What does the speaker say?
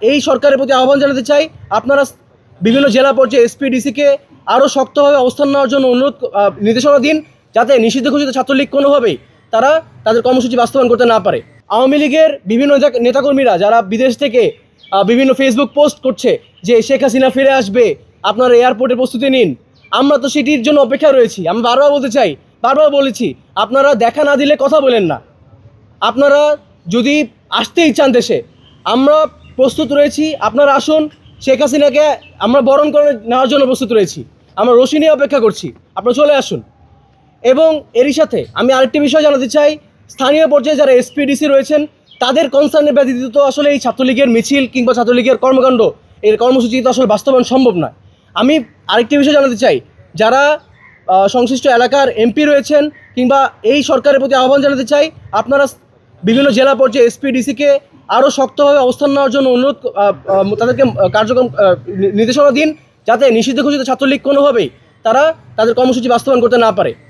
এই সরকারের প্রতি আহ্বান জানাতে চাই, আপনারা বিভিন্ন জেলা পর্যায়ে এসপি-ডিসিকে আরও শক্তভাবে অবস্থান নেওয়ার জন্য নির্দেশনা দিন, যাতে নিষিদ্ধ ঘোষিত ছাত্রলীগ কোনোভাবেই তারা তাদের কর্মসূচি বাস্তবায়ন করতে না পারে। আওয়ামী লীগের বিভিন্ন নেতাকর্মীরা যারা বিদেশ থেকে বিভিন্ন ফেসবুক পোস্ট করছে যে শেখ হাসিনা ফিরে আসবে, আপনারা এয়ারপোর্টের প্রস্তুতি নিন, আমরা তো সেটির জন্য অপেক্ষা রয়েছি। আমি বারবার বলেছি, আপনারা দেখা না দিলে কথা বলেন না। আপনারা যদি আসতেই চান দেশে, আমরা প্রস্তুত রয়েছি, আপনারা আসুন। শেখ হাসিনাকে আমরা বরণ করে নেওয়ার জন্য প্রস্তুত রয়েছি, আমরা রশি নিয়ে অপেক্ষা করছি, আপনারা চলে আসুন। এবং এরই সাথে আমি আরেকটি বিষয় জানাতে চাই, স্থানীয় পর্যায়ে যারা এসপি-ডিসি রয়েছেন তাদের কনসার্নের ব্যতীত তো আসলে এই ছাত্রলীগের মিছিল কিংবা ছাত্রলীগের কর্মকাণ্ড, এর কর্মসূচি তো আসলে বাস্তবায়ন সম্ভব নয়। আমি আরেকটি বিষয় জানাতে চাই, যারা সংশ্লিষ্ট এলাকার এমপি রয়েছেন কিংবা এই সরকারের প্রতি আহ্বান জানাতে চাই, আপনারা বিভিন্ন জেলা পর্যায়ে এসপি-ডিসিকে আরও শক্তভাবে অবস্থান নেওয়ার জন্য তাদেরকে নির্দেশনা দিন, যাতে নিষিদ্ধ ঘোষিত ছাত্রলীগ কোনোভাবেই তারা তাদের কর্মসূচি বাস্তবায়ন করতে না পারে।